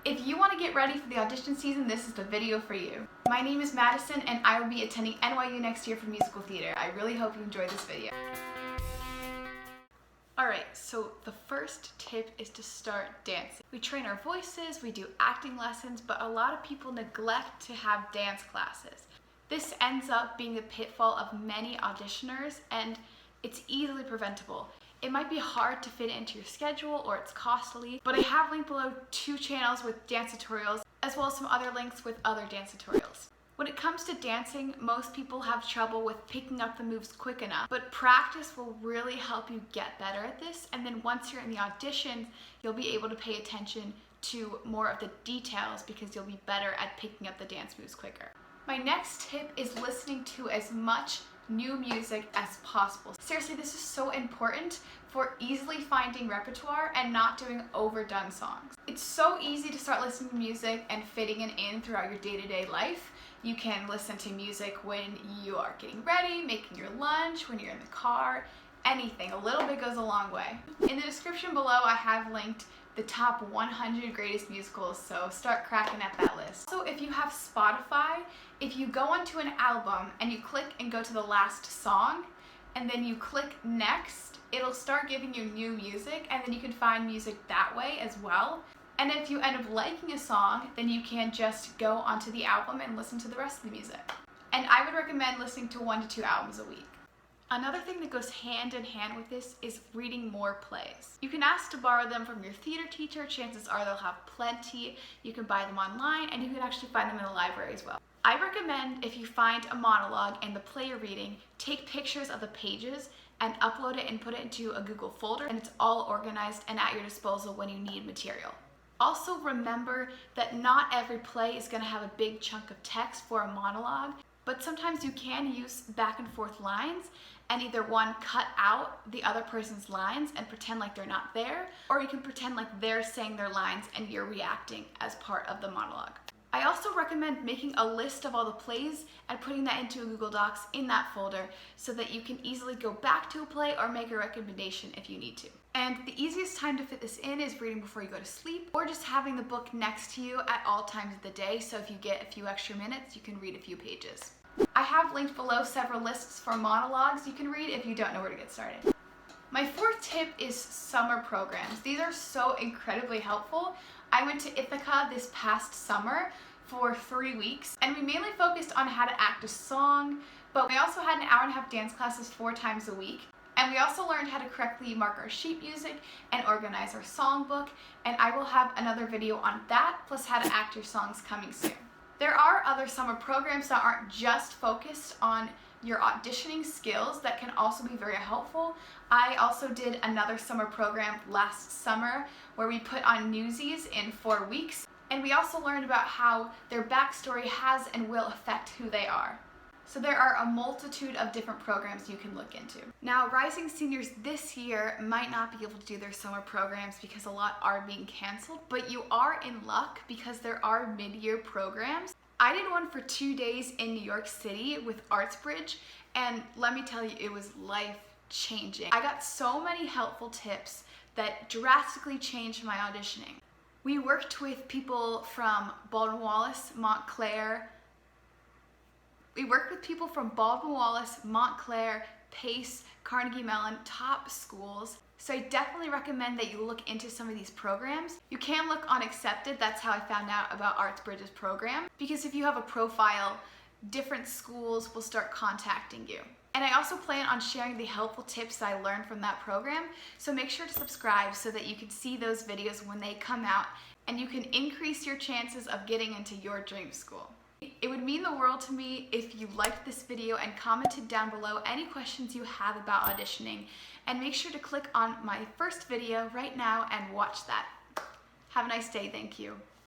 If you want to get ready for the audition season, this is the video for you. My name is Madison and I will be attending NYU next year for musical theater. I really hope you enjoy this video. Alright, so the first tip is to start dancing. We train our voices, we do acting lessons, but a lot of people neglect to have dance classes. This ends up being the pitfall of many auditioners, and it's easily preventable. It might be hard to fit into your schedule or it's costly, but I have linked below 2 channels with dance tutorials, as well as some other links with other dance tutorials. When it comes to dancing, most people have trouble with picking up the moves quick enough, but practice will really help you get better at this, and then once you're in the auditions, you'll be able to pay attention to more of the details because you'll be better at picking up the dance moves quicker. My next tip is listening to as much new music as possible. Seriously, this is so important for easily finding repertoire and not doing overdone songs. It's so easy to start listening to music and fitting it in throughout your day-to-day life. You can listen to music when you are getting ready, making your lunch, when you're in the car, anything. A little bit goes a long way. In the description below, I have linked the top 100 greatest musicals, so start cracking at that list. So if you have Spotify, if you go onto an album and you click and go to the last song, and then you click next, it'll start giving you new music, and then you can find music that way as well. And if you end up liking a song, then you can just go onto the album and listen to the rest of the music. And I would recommend listening to 1 to 2 albums a week. Another thing that goes hand in hand with this is reading more plays. You can ask to borrow them from your theater teacher. Chances are they'll have plenty. You can buy them online, and you can actually find them in the library as well. I recommend, if you find a monologue in the play you're reading, take pictures of the pages and upload it and put it into a Google folder, and it's all organized and at your disposal when you need material. Also remember that not every play is going to have a big chunk of text for a monologue, but sometimes you can use back and forth lines and either one, cut out the other person's lines and pretend like they're not there, or you can pretend like they're saying their lines and you're reacting as part of the monologue. I also recommend making a list of all the plays and putting that into a Google Docs in that folder so that you can easily go back to a play or make a recommendation if you need to. And the easiest time to fit this in is reading before you go to sleep, or just having the book next to you at all times of the day, so if you get a few extra minutes, you can read a few pages. I have linked below several lists for monologues you can read if you don't know where to get started. My 4th tip is summer programs. These are so incredibly helpful. I went to Ithaca this past summer for 3 weeks, and we mainly focused on how to act a song, but we also had an 1.5-hour dance classes 4 times a week. And we also learned how to correctly mark our sheet music and organize our songbook, and I will have another video on that, plus how to act your songs coming soon. There are other summer programs that aren't just focused on your auditioning skills that can also be very helpful. I also did another summer program last summer where we put on Newsies in 4 weeks, and we also learned about how their backstory has and will affect who they are. So there are a multitude of different programs you can look into. Now, rising seniors this year might not be able to do their summer programs because a lot are being canceled, but you are in luck because there are mid-year programs. I did one for 2 days in New York City with ArtsBridge, and let me tell you, it was life-changing. I got so many helpful tips that drastically changed my auditioning. We worked with people from Baldwin-Wallace, Montclair, Pace, Carnegie Mellon, top schools. So I definitely recommend that you look into some of these programs. You can look on Accepted, that's how I found out about ArtsBridge's program, because if you have a profile, different schools will start contacting you. And I also plan on sharing the helpful tips that I learned from that program, so make sure to subscribe so that you can see those videos when they come out, and you can increase your chances of getting into your dream school. It would mean the world to me if you liked this video and commented down below any questions you have about auditioning, and make sure to click on my first video right now and watch that. Have a nice day, thank you.